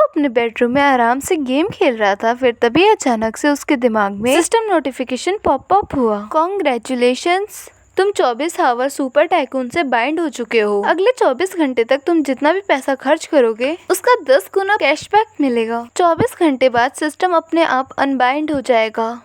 अपने बेडरूम में आराम से गेम खेल रहा था। फिर तभी अचानक से उसके दिमाग में सिस्टम नोटिफिकेशन पॉप अप हुआ। कॉन्ग्रेचुलेशंस, तुम 24 आवर सुपर टाइकून से बाइंड हो चुके हो। अगले 24 घंटे तक तुम जितना भी पैसा खर्च करोगे उसका 10 गुना कैशबैक मिलेगा। 24 घंटे बाद सिस्टम अपने आप अनबाइंड हो जाएगा।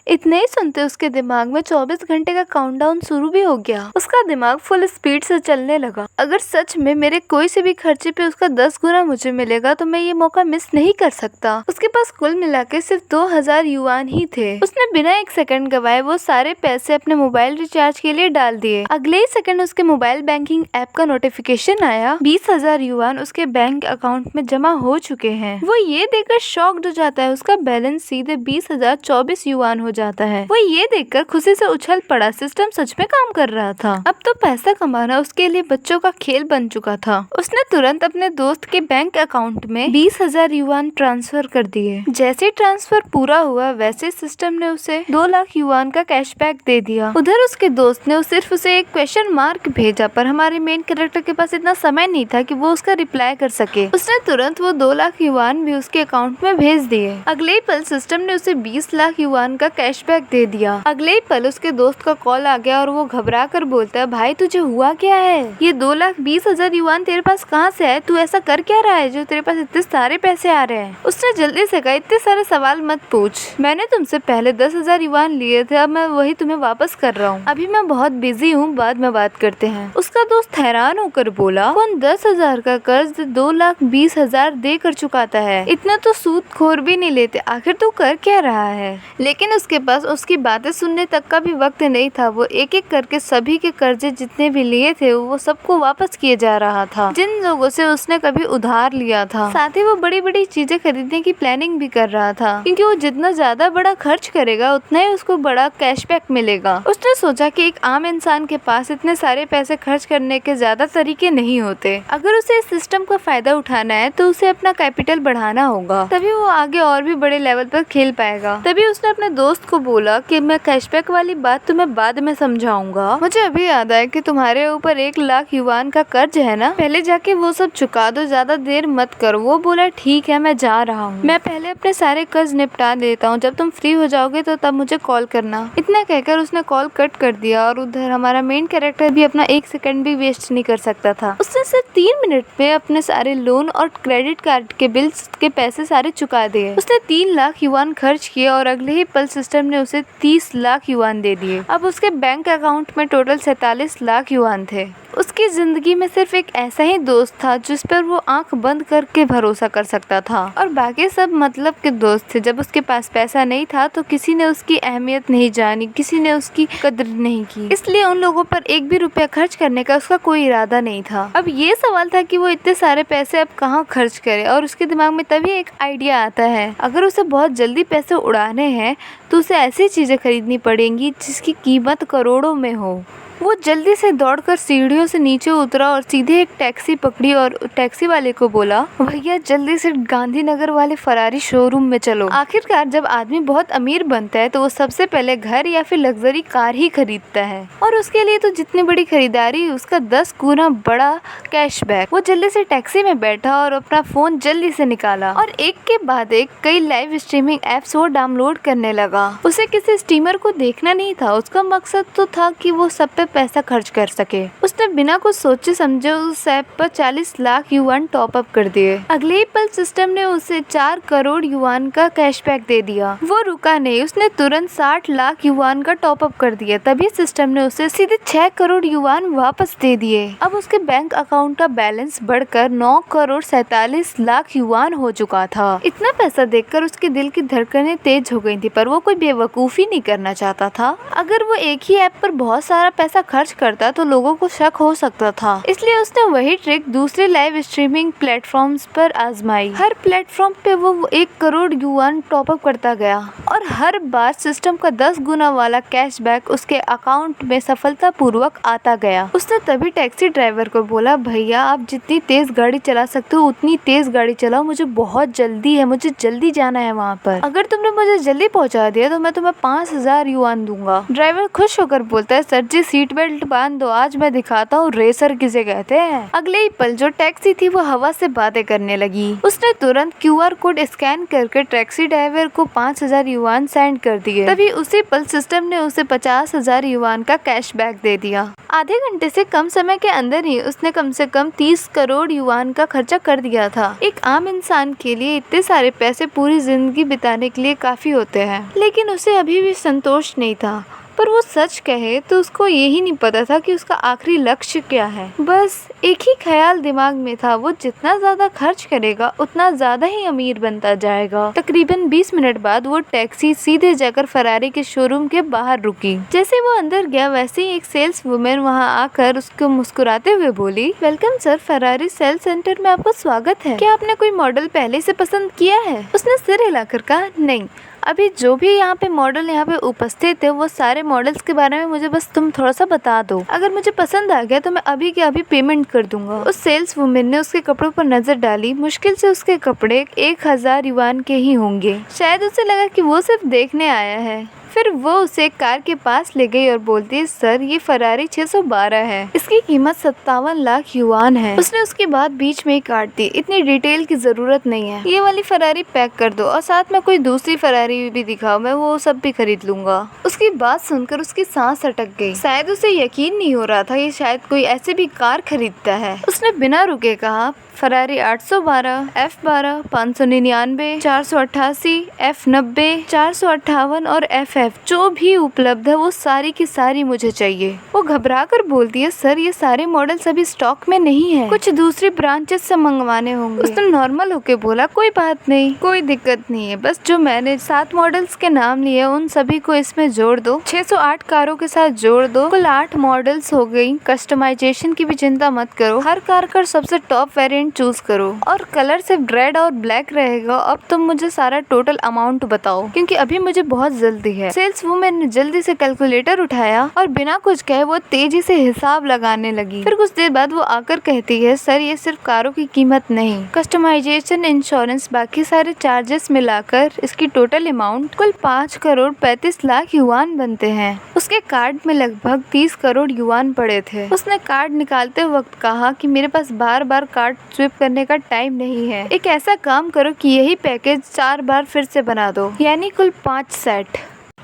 इतने ही सुनते उसके दिमाग में 24 घंटे का काउंटडाउन शुरू भी हो गया। उसका दिमाग फुल स्पीड से चलने लगा। अगर सच में मेरे कोई से भी खर्चे पे उसका 10 गुना मुझे मिलेगा तो मैं ये मौका मिस नहीं कर सकता। उसके पास कुल मिला के सिर्फ 2000 युआन ही थे। उसने बिना एक सेकंड गवाए वो सारे पैसे अपने मोबाइल रिचार्ज के लिए डाल दिए। अगले ही सेकंड उसके मोबाइल बैंकिंग ऐप का नोटिफिकेशन आया। 20,000 युआन उसके बैंक अकाउंट में जमा हो चुके हैं। वो ये देखकर शॉक्ड हो जाता है। उसका बैलेंस सीधे 20,024 युआन हो जाता है। वो ये देखकर खुशी से उछल पड़ा। सिस्टम सच में काम कर रहा था। अब तो पैसा कमाना उसके लिए बच्चों का खेल बन चुका था। उसने तुरंत अपने दोस्त के बैंक अकाउंट में 20,000 युआन ट्रांसफर कर दिए। जैसे ट्रांसफर पूरा हुआ वैसे सिस्टम ने उसे 2 लाख युआन का कैशबैक दे दिया। उधर उसके दोस्त ने सिर्फ उसे एक क्वेश्चन मार्क भेजा, पर हमारे मेन कैरेक्टर के पास इतना समय नहीं था कि वो उसका रिप्लाई कर सके। उसने तुरंत वो 2 लाख युआन भी उसके अकाउंट में भेज दिए। अगले ही पल सिस्टम ने उसे 20 लाख युआन का कैशबैक दे दिया। अगले ही पल उसके दोस्त का कॉल आ गया और वो घबरा कर बोलता है, भाई तुझे हुआ क्या है? ये 2,20,000 युआन तेरे पास कहाँ से आए? तू ऐसा कर क्या रहा है जो तेरे पास इतने सारे पैसे आ रहे हैं? उसने जल्दी से कहा, इतने सारे सवाल मत पूछ, मैंने तुमसे पहले 10,000 युआन लिए थे, अब मैं वही तुम्हें वापस कर रहा हूँ। अभी मैं बहुत बिजी हूँ, बाद में बात करते हैं। उसका दोस्त हैरान होकर बोला, कौन 10,000 का कर्ज 2,20,000 दे कर चुकाता है? इतना तो सूदखोर भी नहीं लेते, आखिर तू कर क्या रहा है? लेकिन उसके पास उसकी बातें सुनने तक का भी वक्त नहीं था। वो एक एक करके सभी के कर्जे जितने भी लिए थे वो सबको वापस किए जा रहा था, जिन लोगों से उसने कभी उधार लिया था। साथ ही वो बड़ी बड़ी चीजें खरीदने की प्लानिंग भी कर रहा था, क्योंकि वो जितना ज्यादा बड़ा खर्च करेगा उतना ही उसको बड़ा कैशबैक मिलेगा। उसने सोचा कि एक आम इंसान के पास इतने सारे पैसे खर्च करने के ज्यादा तरीके नहीं होते। अगर उसे इस सिस्टम का फायदा उठाना है तो उसे अपना कैपिटल बढ़ाना होगा, तभी वो आगे और भी बड़े लेवल पर खेल पाएगा। तभी उसने अपने दोस्त को बोला कि मैं कैशबैक वाली बात तुम्हें बाद में समझाऊंगा। मुझे अभी याद आया कि तुम्हारे ऊपर 1 लाख युआन का कर्ज है ना, पहले जाके वो सब चुका दो, ज्यादा देर मत करो। वो बोला, ठीक है मैं जा रहा हूँ, मैं पहले अपने सारे कर्ज निपटा देता हूँ, जब तुम फ्री हो जाओगे तो तब मुझे कॉल करना। इतना कहकर उसने कॉल कट कर दिया और उधर हमारा मेन कैरेक्टर भी अपना 1 सेकंड भी वेस्ट नहीं कर सकता था। उसने सिर्फ 3 मिनट में अपने सारे लोन और क्रेडिट कार्ड के बिल्स के पैसे सारे चुका दिए। उसने 3 लाख युआन खर्च किए और अगले ही पल सिस्टम ने उसे 30 लाख युआन दे दिए। अब उसके बैंक अकाउंट में टोटल 47 लाख युआन थे। उसकी जिंदगी में सिर्फ एक ऐसा ही दोस्त था जिस पर वो आंख बंद करके भरोसा कर सकता था, और बाकी सब मतलब के दोस्त थे। जब उसके पास पैसा नहीं था तो किसी ने उसकी अहमियत नहीं जानी, किसी ने उसकी कदर नहीं की, इसलिए उन लोगों पर एक भी रुपया खर्च करने का उसका कोई इरादा नहीं था। अब ये सवाल था कि वो इतने सारे पैसे अब कहाँ खर्च करे, और उसके दिमाग में तभी एक आइडिया आता है, अगर उसे बहुत जल्दी पैसे उड़ाने हैं तो उसे ऐसी चीजें खरीदनी पड़ेंगी जिसकी कीमत करोड़ों में हो। वो जल्दी से दौड़कर सीढ़ियों से नीचे उतरा और सीधे एक टैक्सी पकड़ी और टैक्सी वाले को बोला, भैया जल्दी से गांधीनगर वाले फरारी शोरूम में चलो। आखिरकार जब आदमी बहुत अमीर बनता है तो वो सबसे पहले घर या फिर लग्जरी कार ही खरीदता है, और उसके लिए तो जितनी बड़ी खरीदारी उसका 10 गुना बड़ा कैशबैक। वो जल्दी से टैक्सी में बैठा और अपना फोन जल्दी से निकाला और एक के बाद एक कई लाइव स्ट्रीमिंग एप्स वो डाउनलोड करने लगा। उसे किसी स्ट्रीमर को देखना नहीं था, उसका मकसद तो था कि वो सब पे पैसा खर्च कर सके। उसने बिना कुछ सोचे समझे उस ऐप पर 40 लाख युआन टॉप अप कर दिए। अगले ही पल सिस्टम ने उसे 4 करोड़ युआन का कैशबैक दे दिया। वो रुका नहीं, उसने तुरंत 60 लाख युआन का टॉप अप कर दिया। तभी सिस्टम ने उसे सीधे 6 करोड़ युआन वापस दे दिए। अब उसके बैंक अकाउंट का बैलेंस बढ़कर 9 करोड़ 47 लाख युआन हो चुका था। इतना पैसा देखकर उसके दिल की धड़कनें तेज हो गई थी, पर वो कोई बेवकूफी नहीं करना चाहता था। अगर वो एक ही ऐप पर बहुत सारा पैसा खर्च करता तो लोगों को शक हो सकता था, इसलिए उसने वही ट्रिक दूसरे लाइव स्ट्रीमिंग प्लेटफॉर्म्स पर आजमाई। हर प्लेटफॉर्म पे वो 1 करोड़ युआन टॉप अप करता गया और हर बार सिस्टम का 10 गुना वाला कैशबैक उसके अकाउंट में सफलतापूर्वक आता गया। उसने तभी टैक्सी ड्राइवर को बोला, भैया आप जितनी तेज गाड़ी चला सकते हो उतनी तेज गाड़ी चलाओ, मुझे बहुत जल्दी है, मुझे जल्दी जाना है वहाँ पर। अगर तुमने मुझे जल्दी पहुँचा दिया तो मैं तुम्हें 5,000 युआन दूंगा। ड्राइवर खुश होकर बोलता है, सर जी सीट सीट बेल्ट बांध दो, आज मैं दिखाता हूँ रेसर किसे कहते हैं। अगले ही पल जो टैक्सी थी वो हवा से बातें करने लगी। उसने तुरंत QR कोड स्कैन करके टैक्सी ड्राइवर को 5,000 युआन सेंड कर दिए। तभी उसी पल सिस्टम ने उसे 50,000 युआन का कैशबैक दे दिया। आधे घंटे से कम समय के अंदर ही उसने कम से कम 30 करोड़ युआन का खर्चा कर दिया था। एक आम इंसान के लिए इतने सारे पैसे पूरी जिंदगी बिताने के लिए काफी होते हैं, लेकिन उसे अभी भी संतोष नहीं था। पर वो सच कहे तो उसको यही नहीं पता था कि उसका आखिरी लक्ष्य क्या है। बस एक ही ख्याल दिमाग में था, वो जितना ज्यादा खर्च करेगा उतना ज्यादा ही अमीर बनता जाएगा। तकरीबन 20 मिनट बाद वो टैक्सी सीधे जाकर फरारी के शोरूम के बाहर रुकी। जैसे वो अंदर गया वैसे ही एक सेल्स वुमेन वहाँ आकर उसको मुस्कुराते हुए बोली, welcome sir, Ferrari sales centre में आपका स्वागत है। क्या आपने कोई मॉडल पहले से पसंद किया है? उसने सिर हिलाकर कहा, नहीं, अभी जो भी यहाँ पे मॉडल यहाँ पे उपस्थित है वो सारे मॉडल्स के बारे में मुझे बस तुम थोड़ा सा बता दो। अगर मुझे पसंद आ गया तो मैं अभी के अभी पेमेंट कर दूंगा। उस सेल्स वुमेन ने उसके कपड़ों पर नजर डाली। मुश्किल से उसके कपड़े 1,000 युआन के ही होंगे। शायद उसे लगा कि वो सिर्फ देखने आया है। फिर वो उसे एक कार के पास ले गई और बोलती है, सर ये फरारी 612 है, इसकी कीमत 57 लाख युआन है। उसने उसकी बात बीच में ही काट दी, इतनी डिटेल की जरूरत नहीं है, ये वाली फरारी पैक कर दो और साथ में कोई दूसरी फरारी भी दिखाओ, मैं वो सब भी खरीद लूंगा। उसकी बात सुनकर उसकी सांस अटक गई। शायद उसे यकीन नहीं हो रहा था ये शायद कोई ऐसे भी कार खरीदता है। उसने बिना रुके कहा, फरारी 812, F12, 599, 488, F90, 458 और FF जो भी उपलब्ध है वो सारी की सारी मुझे चाहिए। वो घबरा कर बोलती है, सर ये सारे मॉडल्स अभी स्टॉक में नहीं है, कुछ दूसरी ब्रांचेस से मंगवाने होंगे। उसने नॉर्मल होके बोला, कोई बात नहीं, कोई दिक्कत नहीं है, बस जो मैंने 7 मॉडल्स के नाम लिए उन सभी को इसमें जोड़ दो, 608 कारों के साथ जोड़ दो, कुल 8 मॉडल्स हो गई। कस्टमाइजेशन की भी चिंता मत करो, हर कार का सबसे टॉप वेरिएंट चूज करो और कलर सिर्फ रेड और ब्लैक रहेगा। अब तुम मुझे सारा टोटल अमाउंट बताओ क्योंकि अभी मुझे बहुत जल्दी है। सेल्स वुमेन ने जल्दी से कैलकुलेटर उठाया और बिना कुछ कहे वो तेजी से हिसाब लगाने लगी। फिर कुछ देर बाद वो आकर कहती है, सर ये सिर्फ कारों की कीमत नहीं, कस्टमाइजेशन, इंश्योरेंस, बाकी सारे चार्जेस मिलाकर इसकी टोटल अमाउंट कुल 5 करोड़ 35 लाख युआन बनते हैं। उसके कार्ड में लगभग 30 करोड़ युआन पड़े थे। उसने कार्ड निकालते वक्त कहा कि मेरे पास बार बार कार्ड स्विप करने का टाइम नहीं है, एक ऐसा काम करो कि यही पैकेज 4 बार फिर से बना दो, यानी कुल 5 सेट।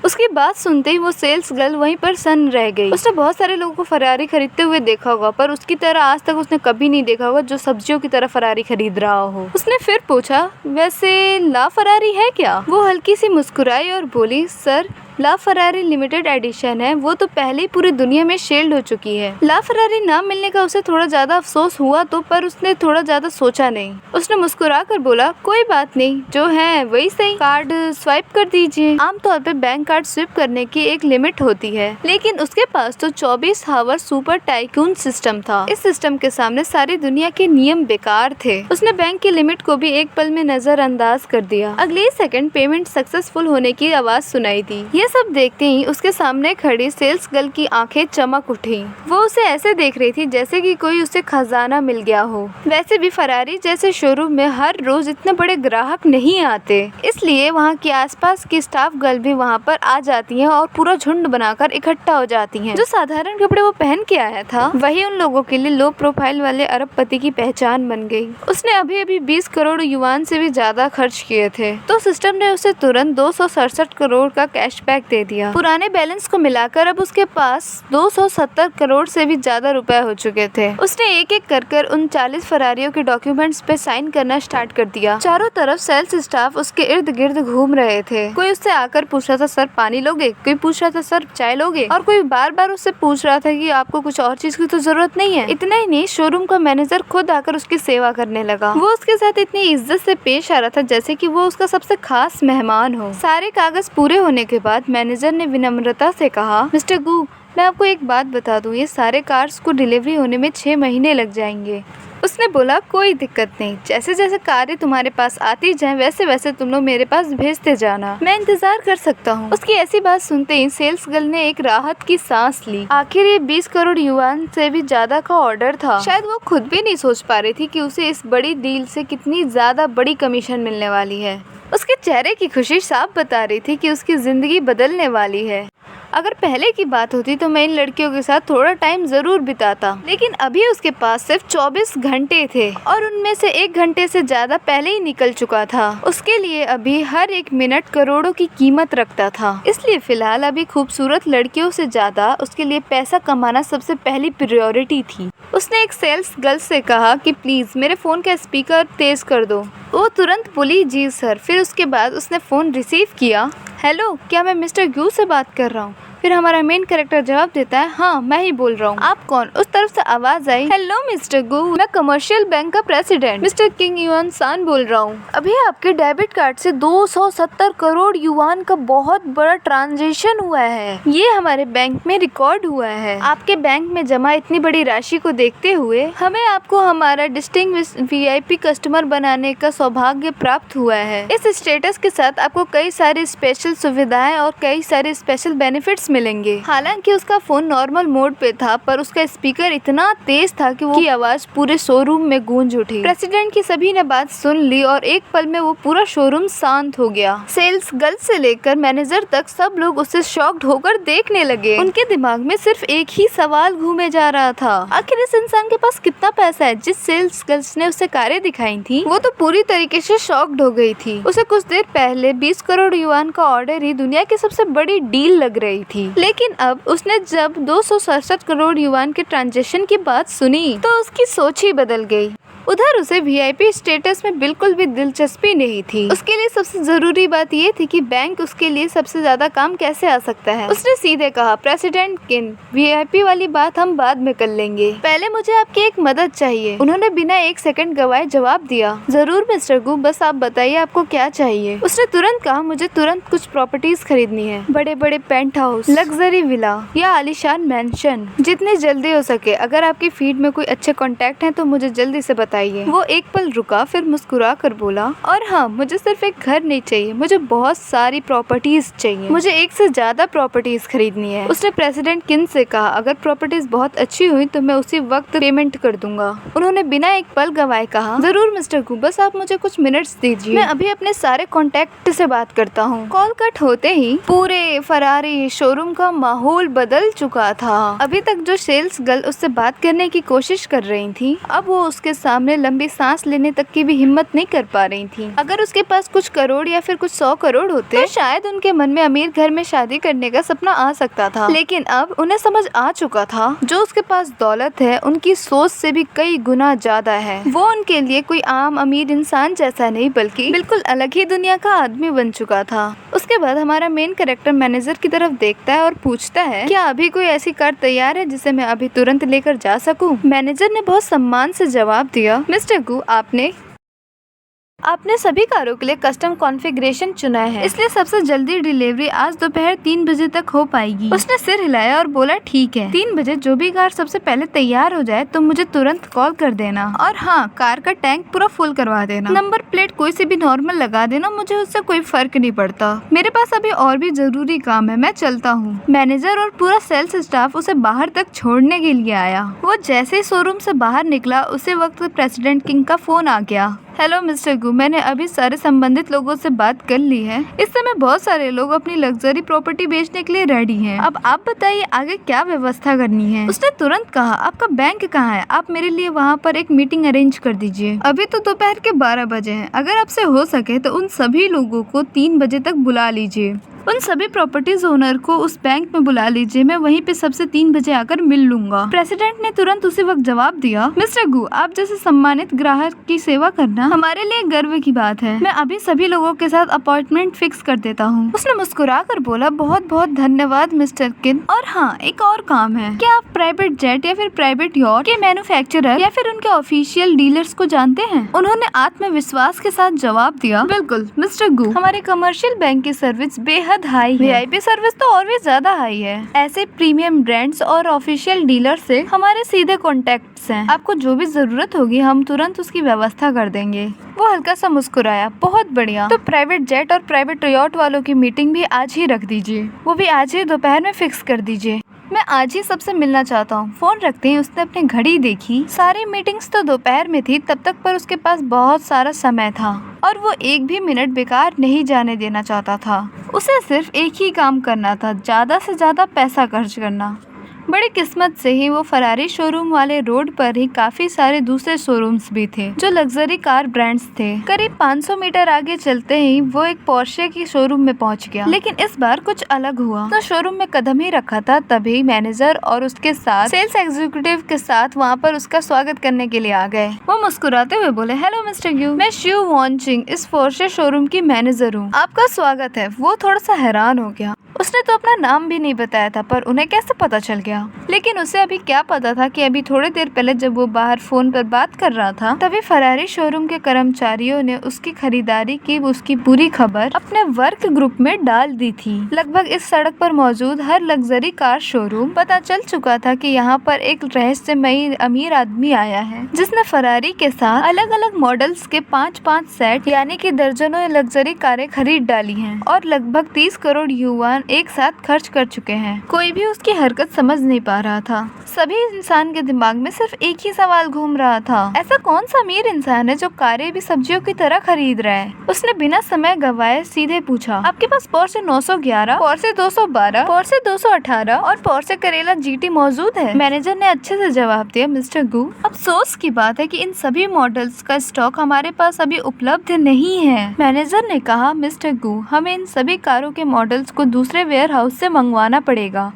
उसकी बात सुनते ही वो सेल्स गर्ल वहीं पर सन्न रह गई। उसने बहुत सारे लोगों को फरारी खरीदते हुए देखा होगा पर उसकी तरह आज तक उसने कभी नहीं देखा होगा जो सब्जियों की तरह फरारी खरीद रहा हो। उसने फिर पूछा, वैसे ला फरारी है क्या? वो हल्की सी मुस्कुराई और बोली, सर ला फरारी लिमिटेड एडिशन है, वो तो पहले ही पूरी दुनिया में शेल्ड हो चुकी है। ला फरारी नाम मिलने का उसे थोड़ा ज्यादा अफसोस हुआ तो पर उसने थोड़ा ज्यादा सोचा नहीं। उसने मुस्कुरा कर बोला, कोई बात नहीं, जो है वही सही, कार्ड स्वाइप कर दीजिए। आमतौर पे बैंक कार्ड स्विप करने की एक लिमिट होती है, लेकिन उसके पास तो 24 हावर सुपर टाइकून सिस्टम था। इस सिस्टम के सामने सारी दुनिया के नियम बेकार थे। उसने बैंक की लिमिट को भी एक पल में नजरअंदाज कर दिया। अगले सेकंड पेमेंट सक्सेसफुल होने की आवाज सुनाई दी। ये सब देखते ही उसके सामने खड़ी सेल्स गर्ल की आंखें चमक उठी। वो उसे ऐसे देख रही थी जैसे कि कोई उसे खजाना मिल गया हो। वैसे भी फरारी जैसे शोरूम में हर रोज इतने बड़े ग्राहक नहीं आते, इसलिए वहाँ के आसपास की स्टाफ गर्ल भी वहाँ पर आ जाती हैं और पूरा झुंड बनाकर इकट्ठा हो जाती हैं। जो साधारण कपड़े वो पहन के आया था वही उन लोगों के लिए लो प्रोफाइल वाले अरबपति की पहचान बन गई। उसने अभी अभी 20 करोड़ युआन से भी ज्यादा खर्च किए थे तो सिस्टम ने उसे तुरंत 267 करोड़ का कैशबैक दे दिया। पुराने बैलेंस को मिलाकर अब उसके पास 270 करोड़ से भी ज्यादा रुपए हो चुके थे। उसने एक एक कर उन 40 फरारियों के डॉक्यूमेंट्स पे साइन करना स्टार्ट कर दिया। चारों तरफ सेल्स स्टाफ उसके इर्द गिर्द घूम रहे थे। कोई उससे आकर पूछ रहा था, सर पानी लोगे? कोई पूछ रहा था, सर चाय लोगे? और कोई बार बार उससे पूछ रहा था कि आपको कुछ और चीज की तो जरूरत नहीं है। इतना ही नहीं, शोरूम का मैनेजर खुद आकर उसकी सेवा करने लगा। वो उसके साथ इतनी इज्जत से पेश आ रहा था जैसे कि वो उसका सबसे खास मेहमान हो। सारे कागज पूरे होने के बाद मैनेजर ने विनम्रता से कहा, मिस्टर गू, मैं आपको एक बात बता दूं, ये सारे कार्स को डिलीवरी होने में 6 महीने लग जाएंगे। उसने बोला, कोई दिक्कत नहीं, जैसे जैसे कारें तुम्हारे पास आती जाएं वैसे वैसे तुम लोग मेरे पास भेजते जाना, मैं इंतजार कर सकता हूँ। उसकी ऐसी बात सुनते ही सेल्स गर्ल ने एक राहत की सांस ली। आखिर ये 20 करोड़ युआन से भी ज्यादा का ऑर्डर था। शायद वो खुद भी नहीं सोच पा रही थी कि उसे इस बड़ी डील से कितनी ज्यादा बड़ी कमीशन मिलने वाली है। उसके चेहरे की खुशी साफ बता रही थी कि उसकी जिंदगी बदलने वाली है। अगर पहले की बात होती तो मैं इन लड़कियों के साथ थोड़ा टाइम जरूर बिताता, लेकिन अभी उसके पास सिर्फ 24 घंटे थे और उनमें से 1 घंटे से ज्यादा पहले ही निकल चुका था। उसके लिए अभी हर 1 मिनट करोड़ों की कीमत रखता था। इसलिए फिलहाल अभी खूबसूरत लड़कियों से ज्यादा उसके लिए पैसा कमाना सबसे पहली प्रायोरिटी थी। उसने एक सेल्स गर्ल से कहा कि प्लीज मेरे फोन का स्पीकर तेज कर दो। वो तुरंत बोली जी सर। फिर उसके बाद उसने फोन रिसीव किया। हेलो, क्या मैं मिस्टर ग्यू से बात कर रहा हूँ? फिर हमारा मेन कैरेक्टर जवाब देता है, हाँ मैं ही बोल रहा हूँ। आप कौन? उस तरफ से आवाज आई, हेलो मिस्टर गू, मैं कमर्शियल बैंक का प्रेसिडेंट मिस्टर किंग युआन सान बोल रहा हूँ। अभी आपके डेबिट कार्ड से 270 करोड़ युआन का बहुत बड़ा ट्रांजेक्शन हुआ है। ये हमारे बैंक में रिकॉर्ड हुआ है। आपके बैंक में जमा इतनी बड़ी राशि को देखते हुए हमें आपको हमारा डिस्टिंग्विश्ड वीआईपी कस्टमर बनाने का सौभाग्य प्राप्त हुआ है। इस स्टेटस के साथ आपको कई सारी स्पेशल सुविधाएं और कई सारे स्पेशल बेनिफिट्स मिलेंगे। हालांकि उसका फोन नॉर्मल मोड पे था, पर उसका स्पीकर इतना तेज था कि वो की आवाज पूरे शोरूम में गूंज उठी। प्रेसिडेंट की सभी ने बात सुन ली और एक पल में वो पूरा शोरूम शांत हो गया। सेल्स गर्ल से लेकर मैनेजर तक सब लोग उससे शॉक्ड होकर देखने लगे। उनके दिमाग में सिर्फ एक ही सवाल घूमे जा रहा था, आखिर इस इंसान के पास कितना पैसा है? जिस सेल्स गर्ल्स ने उसे कारें दिखाई थी वो तो पूरी तरीके से शॉक्ड हो गई थी। उसे कुछ देर पहले 20 करोड़ युआन का ऑर्डर ही दुनिया की सबसे बड़ी डील लग रही थी, लेकिन अब उसने जब 267 करोड़ युआन के ट्रांजेक्शन की बात सुनी तो उसकी सोच ही बदल गई। उधर उसे वीआईपी स्टेटस में बिल्कुल भी दिलचस्पी नहीं थी। उसके लिए सबसे जरूरी बात ये थी कि बैंक उसके लिए सबसे ज्यादा काम कैसे आ सकता है। उसने सीधे कहा, प्रेसिडेंट किन, वीआईपी वाली बात हम बाद में कर लेंगे, पहले मुझे आपकी एक मदद चाहिए। उन्होंने बिना 1 सेकंड गवाए जवाब दिया, जरूर मिस्टर गू, बस आप बताइए आपको क्या चाहिए। उसने तुरंत कहा, मुझे तुरंत कुछ प्रॉपर्टीज खरीदनी है, बड़े बड़े पेंट हाउस, लग्जरी विला या आलीशान मैंशन, जितनी जल्दी हो सके। अगर आपकी फील्ड में कोई अच्छे कॉन्टेक्ट है तो मुझे जल्दी से बताइए। वो एक पल रुका, फिर मुस्कुरा कर बोला, और हाँ, मुझे सिर्फ एक घर नहीं चाहिए, मुझे बहुत सारी प्रॉपर्टीज चाहिए, मुझे 1 से ज्यादा प्रॉपर्टीज खरीदनी है। उसने प्रेसिडेंट किन से कहा, अगर प्रॉपर्टीज बहुत अच्छी हुई तो मैं उसी वक्त पेमेंट कर दूंगा। उन्होंने बिना एक पल गवाए कहा, जरूर मिस्टर गू, बस आप मुझे कुछ मिनट्स दीजिए, मैं अभी अपने सारे कॉन्टेक्ट से बात करता हूँ। कॉल कट होते ही पूरे फरारी शोरूम का माहौल बदल चुका था। अभी तक जो सेल्स गर्ल उससे बात करने की कोशिश कर रही थी, अब वो उसके सामने लंबी सांस लेने तक की भी हिम्मत नहीं कर पा रही थी। अगर उसके पास कुछ करोड़ या फिर कुछ 100 करोड़ होते तो शायद उनके मन में अमीर घर में शादी करने का सपना आ सकता था, लेकिन अब उन्हें समझ आ चुका था जो उसके पास दौलत है उनकी सोच से भी कई गुना ज्यादा है। वो उनके लिए कोई आम अमीर इंसान जैसा नहीं, बल्कि बिल्कुल अलग ही दुनिया का आदमी बन चुका था। उसके बाद हमारा मेन कैरेक्टर मैनेजर की तरफ देखता है और पूछता है, क्या अभी कोई ऐसी कार तैयार है जिसे मैं अभी तुरंत लेकर जा सकूं? मैनेजर ने बहुत सम्मान से जवाब दिया, मिस्टर गू, आपने सभी कारों के लिए कस्टम कॉन्फ़िगरेशन चुना है, इसलिए सबसे जल्दी डिलीवरी आज दोपहर 3 बजे तक हो पाएगी। उसने सिर हिलाया और बोला, ठीक है, 3 बजे जो भी कार सबसे पहले तैयार हो जाए तो मुझे तुरंत कॉल कर देना, और हाँ, कार का टैंक पूरा फुल करवा देना, नंबर प्लेट कोई सी भी नॉर्मल लगा देना, मुझे उससे कोई फर्क नहीं पड़ता। मेरे पास अभी और भी जरूरी काम है, मैं चलता हूँ। मैनेजर और पूरा सेल्स स्टाफ उसे बाहर तक छोड़ने के लिए आया। वो जैसे ही शोरूम से बाहर निकला उसी वक्त प्रेसिडेंट किंग का फोन आ गया। हेलो मिस्टर गू, मैंने अभी सारे संबंधित लोगों से बात कर ली है। इस समय बहुत सारे लोग अपनी लग्जरी प्रॉपर्टी बेचने के लिए रेडी हैं। अब आप बताइए आगे क्या व्यवस्था करनी है। उसने तुरंत कहा, आपका बैंक कहाँ है? आप मेरे लिए वहाँ पर एक मीटिंग अरेंज कर दीजिए। अभी तो दोपहर के 12 बजे हैं, अगर आपसे हो सके तो उन सभी लोगों को 3 बजे तक बुला लीजिए। उन सभी प्रॉपर्टीज ओनर को उस बैंक में बुला लीजिए, मैं वहीं पे सबसे 3 बजे आकर मिल लूंगा। प्रेसिडेंट ने तुरंत उसी वक्त जवाब दिया, मिस्टर गू, आप जैसे सम्मानित ग्राहक की सेवा करना हमारे लिए गर्व की बात है। मैं अभी सभी लोगों के साथ अपॉइंटमेंट फिक्स कर देता हूँ। उसने मुस्कुरा कर बोला, बहुत बहुत धन्यवाद मिस्टर किन। और हाँ, एक और काम है, क्या आप प्राइवेट जेट या फिर प्राइवेट यॉट के मैन्युफैक्चरर या फिर उनके ऑफिशियल डीलर्स को जानते हैं? उन्होंने आत्मविश्वास के साथ जवाब दिया, बिल्कुल मिस्टर गू, हमारे कमर्शियल बैंक की सर्विस बेहद हाई है। वीआईपी सर्विस तो और भी ज्यादा हाई है। ऐसे प्रीमियम ब्रांड्स और ऑफिशियल डीलर से हमारे सीधे कॉन्टेक्ट्स हैं। आपको जो भी जरूरत होगी हम तुरंत उसकी व्यवस्था कर देंगे। वो हल्का सा मुस्कुराया, बहुत बढ़िया, तो प्राइवेट जेट और प्राइवेट यॉट वालों की मीटिंग भी आज ही रख दीजिए, वो भी आज ही दोपहर में फिक्स कर दीजिए। मैं आज ही सबसे मिलना चाहता हूँ। फोन रखते ही उसने अपनी घड़ी देखी। सारी मीटिंग्स तो दोपहर में थी तब तक, पर उसके पास बहुत सारा समय था और वो एक भी मिनट बेकार नहीं जाने देना चाहता था। उसे सिर्फ एक ही काम करना था, ज्यादा से ज्यादा पैसा खर्च करना। बड़ी किस्मत से ही वो फरारी शोरूम वाले रोड पर ही काफी सारे दूसरे शोरूम्स भी थे जो लग्जरी कार ब्रांड्स थे। करीब 500 मीटर आगे चलते ही वो एक पोर्शे की शोरूम में पहुंच गया। लेकिन इस बार कुछ अलग हुआ। तो शोरूम में कदम ही रखा था तभी मैनेजर और उसके साथ सेल्स एग्जीक्यूटिव के साथ वहाँ पर उसका स्वागत करने के लिए आ गए। वो मुस्कुराते हुए बोले, हेलो मिस्टर यू, मैं शिव वॉन्चिंग इस पोर्शे शोरूम की मैनेजर हूँ, आपका स्वागत है। वो थोड़ा सा हैरान हो गया। उसने तो अपना नाम भी नहीं बताया था, पर उन्हें कैसे पता चल गया। लेकिन उसे अभी क्या पता था कि अभी थोड़ी देर पहले जब वो बाहर फोन पर बात कर रहा था तभी फरारी शोरूम के कर्मचारियों ने उसकी खरीदारी की उसकी पूरी खबर अपने वर्क ग्रुप में डाल दी थी। लगभग इस सड़क पर मौजूद हर लग्जरी कार शोरूम पता चल चुका था कि यहाँ पर एक रहस्यमयी अमीर आदमी आया है जिसने फरारी के साथ अलग अलग मॉडल्स के 5-5 सेट यानी कि दर्जनों लग्जरी कारें खरीद डाली हैं और लगभग 30 करोड़ युआन एक साथ खर्च कर चुके हैं। कोई भी उसकी हरकत समझ नहीं पा रहा था। सभी इंसान के दिमाग में सिर्फ एक ही सवाल घूम रहा था, ऐसा कौन सा अमीर इंसान है जो कारें भी सब्जियों की तरह खरीद रहा है। उसने बिना समय गवाए सीधे पूछा, आपके पास पोर्शे 911, पोर्शे 212, पोर्शे 218 और पोर्शे करेला जीटी मौजूद है। मैनेजर ने अच्छे से जवाब दिया, मिस्टर गू, अफसोस की बात है कि इन सभी मॉडल्स का स्टॉक हमारे पास अभी उपलब्ध नहीं है। मैनेजर ने कहा, मिस्टर गू, हमें इन सभी कारों के मॉडल्स को दूसरे वेयर हाउस से मंगवाना पड़ेगा।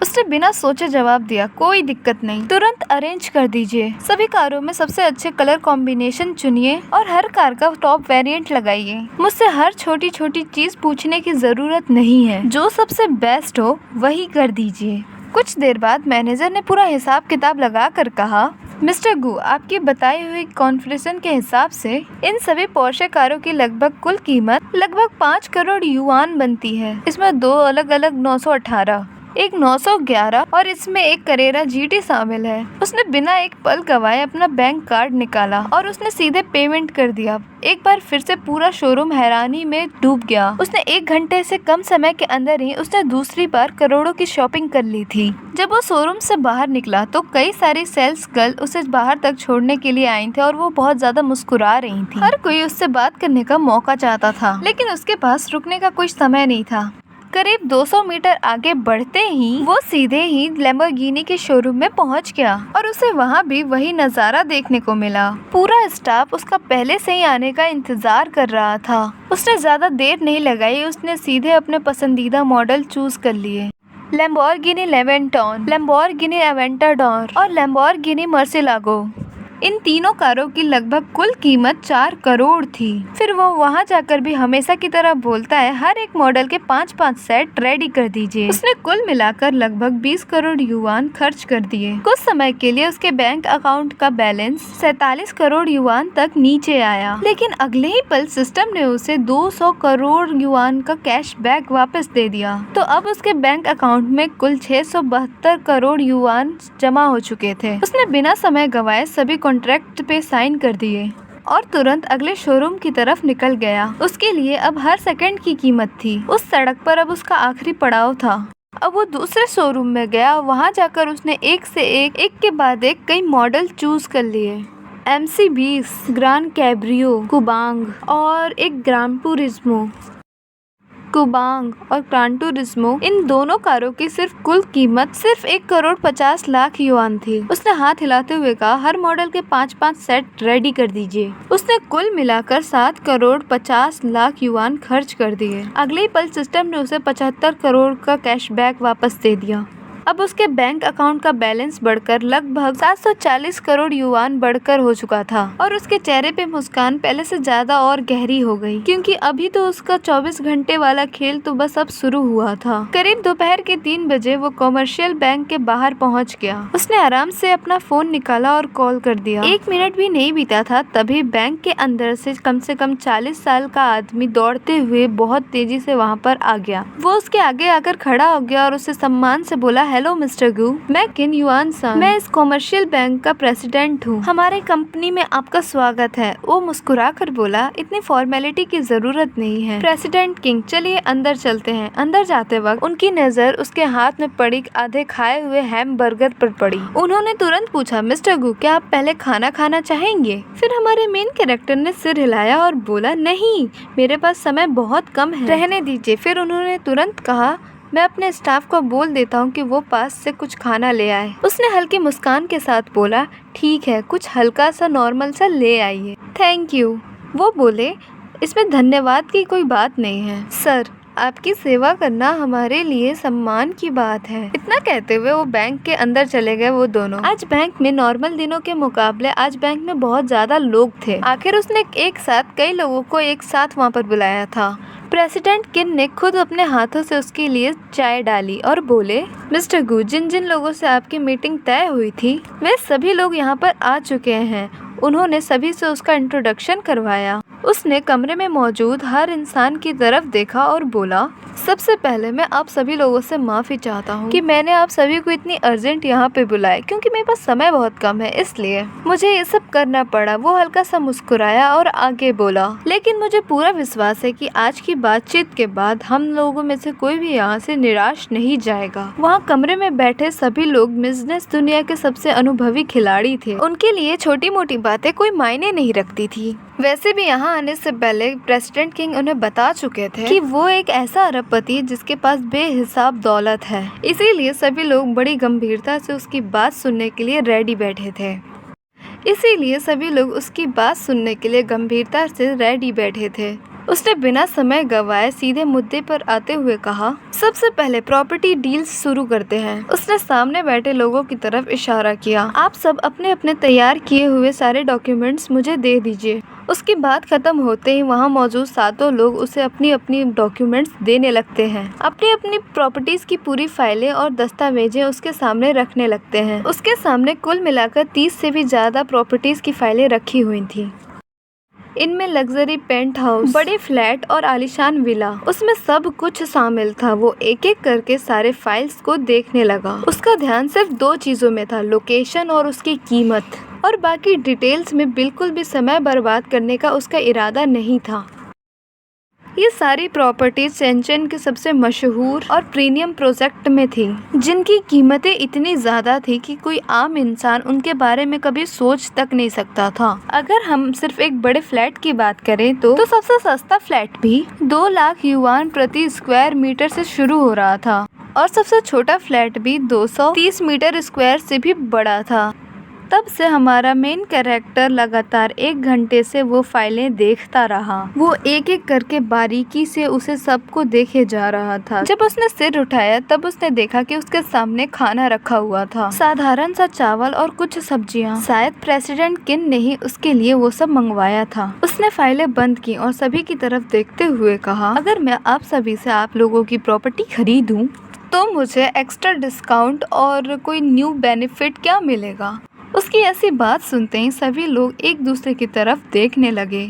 उसने बिना सोचे जवाब दिया, कोई दिक्कत नहीं, तुरंत अरेंज कर दीजिए। सभी कारों में सबसे अच्छे कलर कॉम्बिनेशन चुनिए और हर कार का टॉप वेरिएंट लगाइए। मुझसे हर छोटी छोटी चीज पूछने की जरूरत नहीं है, जो सबसे बेस्ट हो वही कर दीजिए। कुछ देर बाद मैनेजर ने पूरा हिसाब किताब लगा कर कहा, मिस्टर गू, आपकी बताई हुई कॉन्फ़िगरेशन के हिसाब से इन सभी पोर्शे कारों की लगभग कुल कीमत लगभग 5 करोड़ युआन बनती है। इसमें 2 अलग अलग 918, एक 911 और इसमें एक करेरा जीटी शामिल है। उसने बिना एक पल गवाए अपना बैंक कार्ड निकाला और उसने सीधे पेमेंट कर दिया। एक बार फिर से पूरा शोरूम हैरानी में डूब गया। उसने 1 घंटे से कम समय के अंदर ही उसने दूसरी बार करोड़ों की शॉपिंग कर ली थी। जब वो शोरूम से बाहर निकला तो कई सारी सेल्स गर्ल उसे बाहर तक छोड़ने के लिए आई थी और वो बहुत ज्यादा मुस्कुरा रही थी। हर कोई उससे बात करने का मौका चाहता था, लेकिन उसके पास रुकने का कुछ समय नहीं था। करीब 200 मीटर आगे बढ़ते ही वो सीधे ही लैम्बोर्गिनी के शोरूम में पहुंच गया और उसे वहां भी वही नजारा देखने को मिला। पूरा स्टाफ उसका पहले से ही आने का इंतजार कर रहा था। उसने ज्यादा देर नहीं लगाई, उसने सीधे अपने पसंदीदा मॉडल चूज कर लिए। लैम्बोर्गिनी लेवेंटॉन, लैम्बोर्गिनी अवेंटाडोर और लैम्बोर्गिनी मर्सिलागो। इन तीनों कारों की लगभग कुल कीमत 4 करोड़ थी। फिर वो वहाँ जाकर भी हमेशा की तरह बोलता है, हर एक मॉडल के 5-5 सेट रेडी कर दीजिए। उसने कुल मिलाकर लगभग 20 करोड़ युआन खर्च कर दिए। कुछ समय के लिए उसके बैंक अकाउंट का बैलेंस 47 करोड़ युआन तक नीचे आया, लेकिन अगले ही पल सिस्टम ने उसे 200 करोड़ युआन का कैश बैक वापस दे दिया। तो अब उसके बैंक अकाउंट में कुल 672 करोड़ युआन जमा हो चुके थे। उसने बिना समय गवाए सभी कॉन्ट्रैक्ट पे साइन कर दिए और तुरंत अगले शोरूम की तरफ निकल गया। उसके लिए अब हर सेकंड की कीमत थी। उस सड़क पर अब उसका आखिरी पड़ाव था। अब वो दूसरे शोरूम में गया। वहाँ जाकर उसने एक से एक के बाद एक कई मॉडल चूज कर लिए। MC20, ग्रांड कैब्रियो, कुबांग और एक ग्रांड टूरिज्मो। कुबांग और ग्रांड टूरिज्मो, इन दोनों कारों की सिर्फ कुल कीमत सिर्फ 1 करोड़ 50 लाख युआन थी। उसने हाथ हिलाते हुए कहा, हर मॉडल के 5-5 सेट रेडी कर दीजिए। उसने कुल मिलाकर 7 करोड़ 50 लाख युआन खर्च कर दिए। अगले ही पल सिस्टम ने उसे 75 करोड़ का कैशबैक वापस दे दिया। अब उसके बैंक अकाउंट का बैलेंस बढ़कर लगभग 740 करोड़ युआन बढ़कर हो चुका था और उसके चेहरे पे मुस्कान पहले से ज्यादा और गहरी हो गई, क्योंकि अभी तो उसका 24 घंटे वाला खेल तो बस अब शुरू हुआ था। करीब दोपहर के 3 बजे वो कॉमर्शियल बैंक के बाहर पहुंच गया। उसने आराम से अपना फोन निकाला और कॉल कर दिया। 1 मिनट भी नहीं बीता था तभी बैंक के अंदर से कम 40 साल का आदमी दौड़ते हुए बहुत तेजी से वहाँ पर आ गया। वो उसके आगे आकर खड़ा हो गया और उसे सम्मान से बोला, हेलो मिस्टर गू, मैं किन युआन सान, मैं इस कॉमर्शियल बैंक का प्रेसिडेंट हूँ। हमारे कंपनी में आपका स्वागत है। वो मुस्कुरा कर बोला, इतनी फॉर्मेलिटी की जरूरत नहीं है प्रेसिडेंट किंग, चलिए अंदर चलते हैं। अंदर जाते वक्त उनकी नजर उसके हाथ में पड़ी आधे खाए हुए हैम बर्गर पर पड़ी। उन्होंने तुरंत पूछा, मिस्टर गू क्या आप पहले खाना खाना चाहेंगे? फिर हमारे मेन कैरेक्टर ने सिर हिलाया और बोला, नहीं, मेरे पास समय बहुत कम है, रहने दीजिए। फिर उन्होंने तुरंत कहा, मैं अपने स्टाफ को बोल देता हूँ कि वो पास से कुछ खाना ले आए। उसने हल्की मुस्कान के साथ बोला, ठीक है, कुछ हल्का सा नॉर्मल सा ले आइए। Thank you. वो बोले, इसमें धन्यवाद की कोई बात नहीं है सर, आपकी सेवा करना हमारे लिए सम्मान की बात है। इतना कहते हुए वो बैंक के अंदर चले गए। वो दोनों आज बैंक में नॉर्मल दिनों के मुकाबले आज बैंक में बहुत ज्यादा लोग थे। आखिर उसने एक साथ कई लोगों को एक साथ वहाँ पर बुलाया था। प्रेसिडेंट किन ने खुद अपने हाथों से उसके लिए चाय डाली और बोले, मिस्टर गू, जिन जिन लोगों से आपकी मीटिंग तय हुई थी वे सभी लोग यहाँ पर आ चुके हैं। उन्होंने सभी से उसका इंट्रोडक्शन करवाया। उसने कमरे में मौजूद हर इंसान की तरफ देखा और बोला, सबसे पहले मैं आप सभी लोगों से माफी चाहता हूँ कि मैंने आप सभी को इतनी अर्जेंट यहाँ पे बुलाया, क्योंकि मेरे पास समय बहुत कम है, इसलिए मुझे ये सब करना पड़ा। वो हल्का सा मुस्कुराया और आगे बोला, लेकिन मुझे पूरा विश्वास है कि आज की बातचीत के बाद हम लोगों में से कोई भी यहाँ से निराश नहीं जाएगा। वहाँ कमरे में बैठे सभी लोग बिजनेस दुनिया के सबसे अनुभवी खिलाड़ी थे। उनके लिए छोटी मोटी बातें कोई मायने नहीं रखती थी। वैसे भी यहाँ आने से पहले प्रेसिडेंट किंग उन्हें बता चुके थे कि वो एक ऐसा अरबपति जिसके पास बेहिसाब दौलत है। इसीलिए सभी लोग बड़ी गंभीरता से उसकी बात सुनने के लिए रेडी बैठे थे। उसने बिना समय गवाए सीधे मुद्दे पर आते हुए कहा, सबसे पहले प्रॉपर्टी डील्स शुरू करते हैं। उसने सामने बैठे लोगों की तरफ इशारा किया, आप सब अपने अपने तैयार किए हुए सारे डॉक्यूमेंट्स मुझे दे दीजिए। उसकी बात खत्म होते ही वहाँ मौजूद सातों लोग उसे अपनी अपनी डॉक्यूमेंट्स देने लगते हैं। अपनी अपनी प्रॉपर्टीज की पूरी फाइलें और दस्तावेजें उसके सामने रखने लगते हैं। उसके सामने कुल मिलाकर 30 से भी ज्यादा प्रॉपर्टीज की फाइलें रखी हुई थी। इनमें लग्जरी पेंट हाउस, बड़े फ्लैट और आलीशान विला, उसमें सब कुछ शामिल था। वो एक एक करके सारे फाइल्स को देखने लगा। उसका ध्यान सिर्फ 2 चीजों में था, लोकेशन और उसकी कीमत, और बाकी डिटेल्स में बिल्कुल भी समय बर्बाद करने का उसका इरादा नहीं था। ये सारी प्रॉपर्टीज शेनचेन के सबसे मशहूर और प्रीमियम प्रोजेक्ट में थी, जिनकी कीमतें इतनी ज्यादा थी कि कोई आम इंसान उनके बारे में कभी सोच तक नहीं सकता था। अगर हम सिर्फ एक बड़े फ्लैट की बात करें तो सबसे सस्ता फ्लैट भी 2 लाख युआन प्रति स्क्वायर मीटर से शुरू हो रहा था, और सबसे छोटा फ्लैट भी 230 मीटर स्क्वायर से भी बड़ा था। तब से हमारा मेन कैरेक्टर लगातार 1 घंटे से वो फाइलें देखता रहा। वो एक एक करके बारीकी से उसे सबको देखे जा रहा था। जब उसने सिर उठाया तब उसने देखा कि उसके सामने खाना रखा हुआ था, साधारण सा चावल और कुछ सब्जियां। शायद प्रेसिडेंट किन ने ही उसके लिए वो सब मंगवाया था। उसने फाइलें बंद की और सभी की तरफ देखते हुए कहा, अगर मैं आप सभी से आप लोगों की प्रॉपर्टी खरीदूं तो मुझे एक्स्ट्रा डिस्काउंट और कोई न्यू बेनिफिट क्या मिलेगा? उसकी ऐसी बात सुनते ही सभी लोग एक दूसरे की तरफ देखने लगे।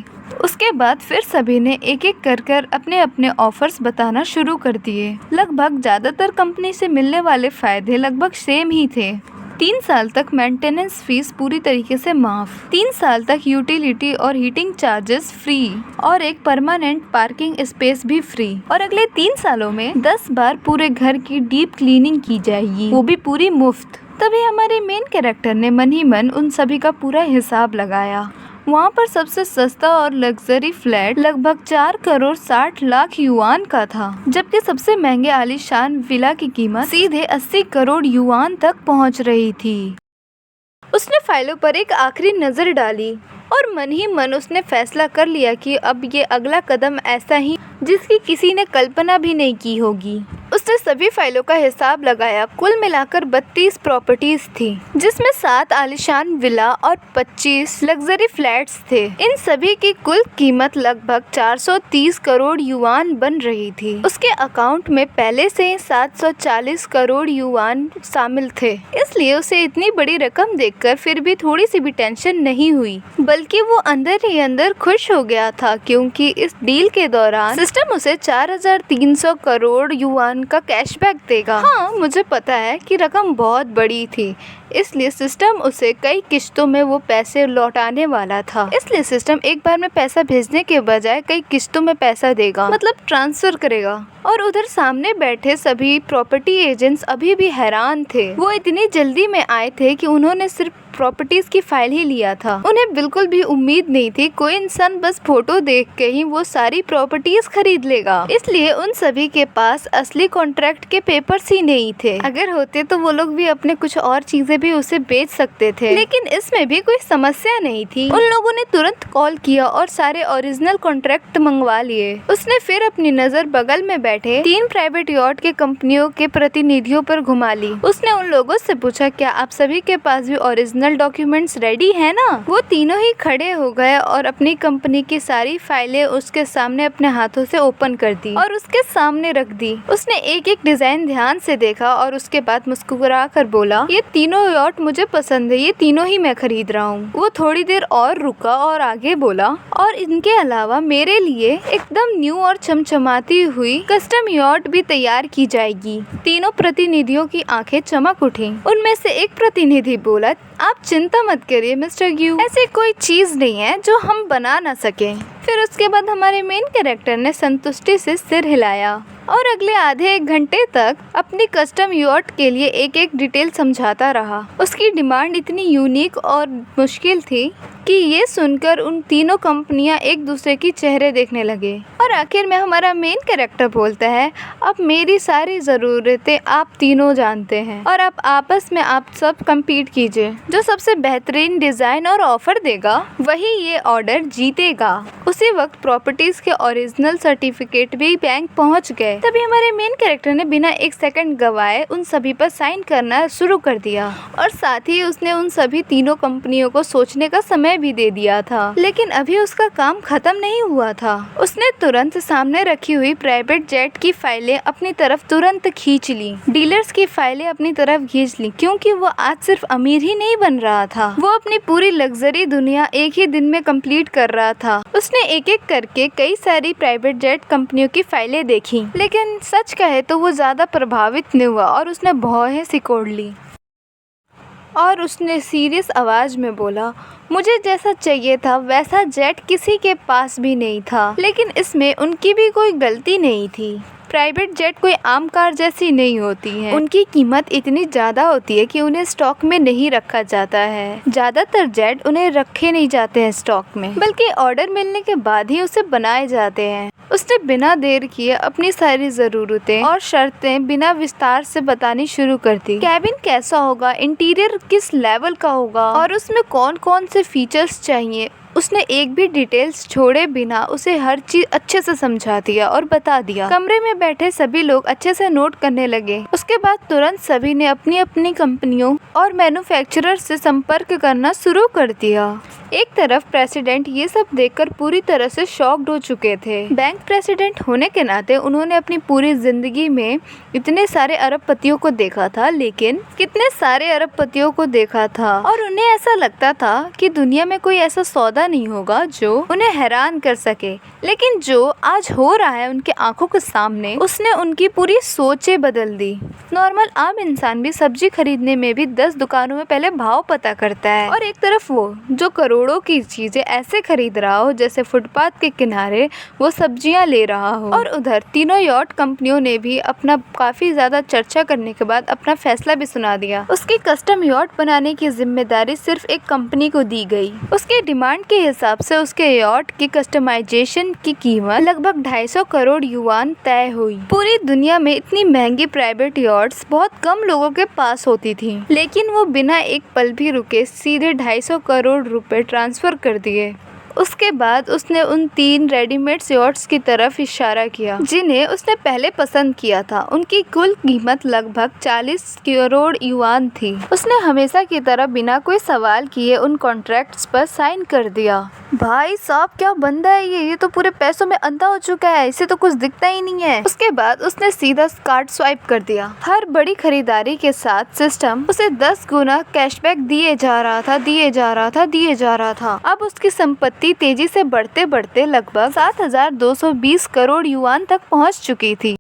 उसके बाद फिर सभी ने एक एक कर अपने अपने ऑफर्स बताना शुरू कर दिए। लगभग ज्यादातर कंपनी से मिलने वाले फायदे लगभग सेम ही थे। 3 साल तक मेंटेनेंस फीस पूरी तरीके से माफ, 3 साल तक यूटिलिटी और हीटिंग चार्जेस फ्री, और एक परमानेंट पार्किंग स्पेस भी फ्री, और अगले 3 सालों में 10 बार पूरे घर की डीप क्लीनिंग की जाएगी, वो भी पूरी मुफ्त। तभी हमारे मेन कैरेक्टर ने मन ही मन उन सभी का पूरा हिसाब लगाया। वहाँ पर सबसे सस्ता और लग्जरी फ्लैट लगभग 4 करोड़ 60 लाख युआन का था, जबकि सबसे महंगे आलीशान विला की कीमत सीधे 80 करोड़ युआन तक पहुँच रही थी। उसने फाइलों पर एक आखिरी नजर डाली और मन ही मन उसने फैसला कर लिया कि अब ये अगला कदम ऐसा ही जिसकी किसी ने कल्पना भी नहीं की होगी। उसने सभी फाइलों का हिसाब लगाया। कुल मिलाकर 32 प्रॉपर्टीज थी, जिसमें 7 आलीशान विला और 25 लग्जरी फ्लैट्स थे। इन सभी की कुल कीमत लगभग 430 करोड़ युआन बन रही थी। उसके अकाउंट में पहले से 740 करोड़ युआन शामिल थे, इसलिए उसे इतनी बड़ी रकम देखकर फिर भी थोड़ी सी भी टेंशन नहीं हुई, बल्कि वो अंदर ही अंदर खुश हो गया था, क्योंकि इस डील के दौरान सिस्टम उसे 4300 करोड़ युआन टन का कैशबैक देगा। हाँ, मुझे पता है कि रकम बहुत बड़ी थी, इसलिए सिस्टम उसे कई किश्तों में वो पैसे लौटाने वाला था। इसलिए सिस्टम एक बार में पैसा भेजने के बजाय कई किश्तों में पैसा देगा, मतलब ट्रांसफर करेगा। और उधर सामने बैठे सभी प्रॉपर्टी एजेंट्स अभी भी हैरान थे। वो इतनी जल्दी में आए थे कि उन्होंने सिर्फ प्रॉपर्टीज की फाइल ही लिया था। उन्हें बिल्कुल भी उम्मीद नहीं थी कोई इंसान बस फोटो देख के ही वो सारी प्रॉपर्टीज खरीद लेगा। इसलिए उन सभी के पास असली कॉन्ट्रैक्ट के पेपर्स ही नहीं थे। अगर होते तो वो लोग भी अपने कुछ और चीजें भी उसे बेच सकते थे, लेकिन इसमें भी कोई समस्या नहीं थी। उन लोगों ने तुरंत कॉल किया और सारे ओरिजिनल कॉन्ट्रैक्ट मंगवा लिए। उसने फिर अपनी नजर बगल में बैठे 3 प्राइवेट यॉट के कंपनियों के प्रतिनिधियों पर घुमा ली। उसने उन लोगों से पूछा, क्या आप सभी के पास भी ओरिजिनल डॉक्यूमेंट्स रेडी है ना? वो तीनों ही खड़े हो गए और अपनी कंपनी की सारी फाइलें उसके सामने अपने हाथों से ओपन कर दी और उसके सामने रख दी। उसने एक एक डिजाइन ध्यान से देखा और उसके बाद मुस्कुरा कर बोला, ये तीनों यॉट मुझे पसंद है, ये तीनों ही मैं खरीद रहा हूँ। वो थोड़ी देर और रुका और आगे बोला, और इनके अलावा मेरे लिए एकदम न्यू और चमचमाती हुई कस्टम यॉट भी तैयार की जाएगी। तीनों प्रतिनिधियों की आंखें चमक उठी। उनमें से एक प्रतिनिधि बोला, आप चिंता मत करिए मिस्टर ग्यू, ऐसी कोई चीज नहीं है जो हम बना ना सके। फिर उसके बाद हमारे मेन कैरेक्टर ने संतुष्टि से सिर हिलाया और अगले आधे 1 घंटे तक अपनी कस्टम यॉट के लिए एक एक डिटेल समझाता रहा। उसकी डिमांड इतनी यूनिक और मुश्किल थी कि ये सुनकर उन तीनों कंपनियां एक दूसरे की चेहरे देखने लगे। और आखिर में हमारा मेन कैरेक्टर बोलता है, अब मेरी सारी ज़रूरतें आप तीनों जानते हैं और आप आपस में आप सब कम्पीट कीजिए। जो सबसे बेहतरीन डिज़ाइन और ऑफर देगा वही ये ऑर्डर जीतेगा। उसी वक्त प्रॉपर्टीज के ओरिजिनल सर्टिफिकेट भी बैंक पहुंच गए। तभी हमारे मेन कैरेक्टर ने बिना 1 सेकंड गवाए उन सभी पर साइन करना शुरू कर दिया और साथ ही उसने उन सभी तीनों कंपनियों को सोचने का समय भी दे दिया था। लेकिन अभी उसका काम खत्म नहीं हुआ था। उसने तुरंत सामने रखी हुई प्राइवेट जेट की फाइलें अपनी तरफ तुरंत खींच ली, डीलर्स की फाइलें अपनी तरफ खींच ली, क्योंकि वो आज सिर्फ अमीर ही नहीं बन रहा था, वो अपनी पूरी लग्जरी दुनिया एक ही दिन में कंप्लीट कर रहा था। उसने एक एक करके कई सारी प्राइवेट जेट कंपनियों की फाइलें देखी, लेकिन सच कहे तो वो ज्यादा प्रभावित नहीं हुआ और उसने भौहें सिकोड़ ली और उसने सीरियस आवाज में बोला, मुझे जैसा चाहिए था वैसा जेट किसी के पास भी नहीं था, लेकिन इसमें उनकी भी कोई गलती नहीं थी। प्राइवेट जेट कोई आम कार जैसी नहीं होती है। उनकी कीमत इतनी ज़्यादा होती है कि उन्हें स्टॉक में नहीं रखा जाता है। ज़्यादातर जेट उन्हें रखे नहीं जाते हैं स्टॉक में, बल्कि ऑर्डर मिलने के बाद ही उसे बनाए जाते हैं। उसने बिना देर किए अपनी सारी ज़रूरतें और शर्तें बिना विस्तार से बतानी शुरू कर दी। कैबिन कैसा होगा, इंटीरियर किस लेवल का होगा और उसमें कौन कौन से फीचर्स चाहिए, उसने एक भी डिटेल्स छोड़े बिना उसे हर चीज अच्छे से समझा दिया और बता दिया। कमरे में बैठे सभी लोग अच्छे से नोट करने लगे। उसके बाद तुरंत सभी ने अपनी अपनी कंपनियों और मैन्युफैक्चरर से संपर्क करना शुरू कर दिया। एक तरफ प्रेसिडेंट ये सब देखकर पूरी तरह से शॉक्ड हो चुके थे। बैंक प्रेसिडेंट होने के नाते उन्होंने अपनी पूरी जिंदगी में इतने सारे अरबपतियों को देखा था, लेकिन कितने सारे अरबपतियों को देखा था और उन्हें ऐसा लगता था कि दुनिया में कोई ऐसा सौदा नहीं होगा जो उन्हें हैरान कर सके। लेकिन जो आज हो रहा है उनके आंखों के सामने, उसने उनकी पूरी सोचें बदल दी। नॉर्मल आम इंसान भी सब्जी खरीदने में भी 10 दुकानों में पहले भाव पता करता है, और एक तरफ वो जो करोड़ों की चीजें ऐसे खरीद रहा हो जैसे फुटपाथ के किनारे वो सब्जियां ले रहा हो। और उधर तीनों यॉट कंपनियों ने भी अपना काफी ज्यादा चर्चा करने के बाद अपना फैसला भी सुना दिया। उसकी कस्टम यॉट बनाने की जिम्मेदारी सिर्फ एक कंपनी को दी गई। उसके डिमांड के हिसाब से उसके यॉट की कस्टमाइजेशन की कीमत लगभग 250 करोड़ युआन तय हुई। पूरी दुनिया में इतनी महंगी प्राइवेट यॉट्स बहुत कम लोगों के पास होती थी, लेकिन वो बिना एक पल भी रुके सीधे 250 करोड़ रुपए ट्रांसफर कर दिए। उसके बाद उसने उन 3 रेडीमेड यॉट्स की तरफ इशारा किया जिन्हें उसने पहले पसंद किया था। उनकी कुल कीमत लगभग 40 करोड़ युआन थी। उसने हमेशा की तरह बिना कोई सवाल किए उन कॉन्ट्रैक्ट्स पर साइन कर दिया। भाई साहब क्या बंदा है ये तो पूरे पैसों में अंधा हो चुका है, इसे तो कुछ दिखता ही नहीं है। उसके बाद उसने सीधा कार्ड स्वाइप कर दिया। हर बड़ी खरीदारी के साथ सिस्टम उसे 10 गुना कैशबैक दिए जा रहा था। अब उसकी संपत्ति तेजी से बढ़ते बढ़ते लगभग 7,220 करोड़ युआन तक पहुंच चुकी थी।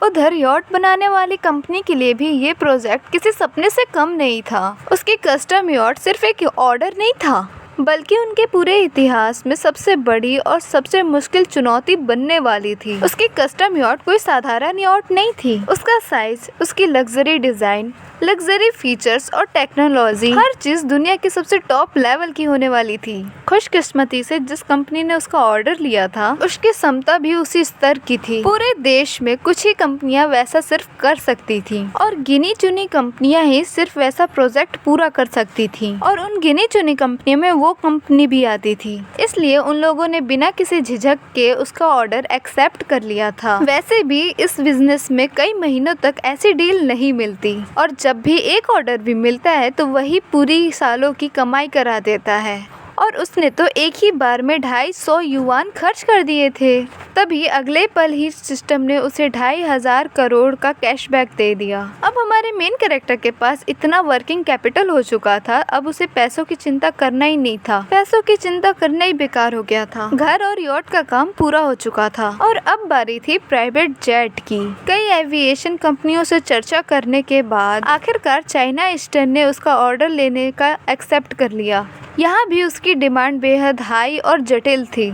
उधर यॉट बनाने वाली कंपनी के लिए भी ये प्रोजेक्ट किसी सपने से कम नहीं था। उसकी कस्टम यॉट सिर्फ एक ऑर्डर नहीं था, बल्कि उनके पूरे इतिहास में सबसे बड़ी और सबसे मुश्किल चुनौती बनने वाली थी। उसकी कस्टम यॉट कोई साधारण यॉट नहीं थी। उसका साइज, उसकी लग्जरी डिजाइन, लग्जरी फीचर्स और टेक्नोलॉजी, हर चीज दुनिया की सबसे टॉप लेवल की होने वाली थी। खुशकिस्मती से जिस कंपनी ने उसका ऑर्डर लिया था, उसकी क्षमता भी उसी स्तर की थी। पूरे देश में कुछ ही कंपनियां वैसा सिर्फ कर सकती थी और गिनी चुनी कंपनियां ही सिर्फ वैसा प्रोजेक्ट पूरा कर सकती थी, और उन गिनी चुनी कंपनियों में वो कंपनी भी आती थी। इसलिए उन लोगों ने बिना किसी झिझक के उसका ऑर्डर एक्सेप्ट कर लिया था। वैसे भी इस बिजनेस में कई महीनों तक ऐसी डील नहीं मिलती, और जब भी एक ऑर्डर भी मिलता है तो वही पूरी सालों की कमाई करा देता है। और उसने तो एक ही बार में 250 युआन खर्च कर दिए थे। तभी अगले पल ही सिस्टम ने उसे 2500 करोड़ का कैशबैक दे दिया। अब हमारे मेन कैरेक्टर के पास इतना वर्किंग कैपिटल हो चुका था, अब उसे पैसों की चिंता करना ही नहीं था। पैसों की चिंता करना ही बेकार हो गया था। घर और यॉट का काम पूरा हो चुका था और अब बारी थी प्राइवेट जेट की। कई एविएशन कंपनियों से चर्चा करने के बाद आखिरकार चाइना ईस्टर्न ने उसका ऑर्डर लेने का एक्सेप्ट कर लिया। यहाँ भी उसकी डिमांड बेहद हाई और जटिल थी।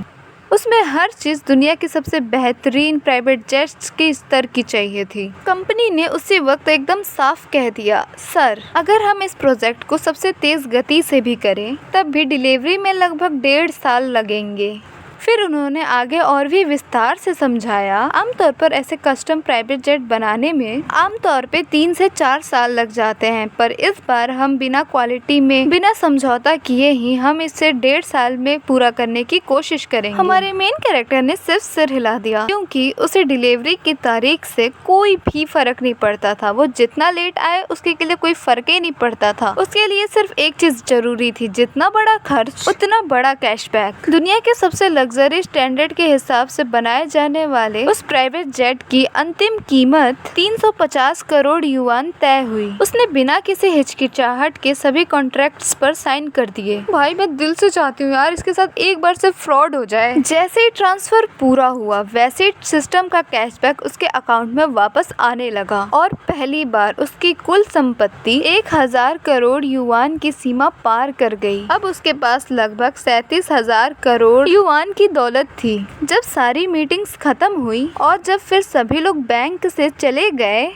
उसमें हर चीज दुनिया की सबसे बेहतरीन प्राइवेट जेट्स के स्तर की चाहिए थी। कंपनी ने उसी वक्त एकदम साफ कह दिया, सर अगर हम इस प्रोजेक्ट को सबसे तेज गति से भी करें तब भी डिलीवरी में लगभग 1.5 साल लगेंगे। फिर उन्होंने आगे और भी विस्तार से समझाया, आमतौर पर ऐसे कस्टम प्राइवेट जेट बनाने में आमतौर पे 3 से 4 साल लग जाते हैं, पर इस बार हम बिना क्वालिटी में बिना समझौता किए ही हम इसे 1.5 साल में पूरा करने की कोशिश करेंगे। हमारे मेन कैरेक्टर ने सिर्फ सिर हिला दिया, क्योंकि उसे डिलीवरी की तारीख से कोई भी फर्क नहीं पड़ता था। वो जितना लेट आए उसके लिए कोई फर्क ही नहीं पड़ता था। उसके लिए सिर्फ एक चीज जरूरी थी, जितना बड़ा खर्च उतना बड़ा कैशबैक। दुनिया के सबसे लग्जरी स्टैंडर्ड के हिसाब से बनाए जाने वाले उस प्राइवेट जेट की अंतिम कीमत 350 करोड़ युआन तय हुई। उसने बिना किसी हिचकिचाहट के सभी कॉन्ट्रैक्ट्स पर साइन कर दिए। भाई मैं दिल से चाहती हूँ यार इसके साथ एक बार से फ्रॉड हो जाए। जैसे ही ट्रांसफर पूरा हुआ वैसे ही सिस्टम का कैशबैक उसके अकाउंट में वापस आने लगा और पहली बार उसकी कुल संपत्ति 1000 करोड़ युआन की सीमा पार कर गई। अब उसके पास लगभग 37,000 करोड़ युआन की दौलत थी। जब सारी मीटिंग्स खत्म हुई और जब फिर सभी लोग बैंक से चले गए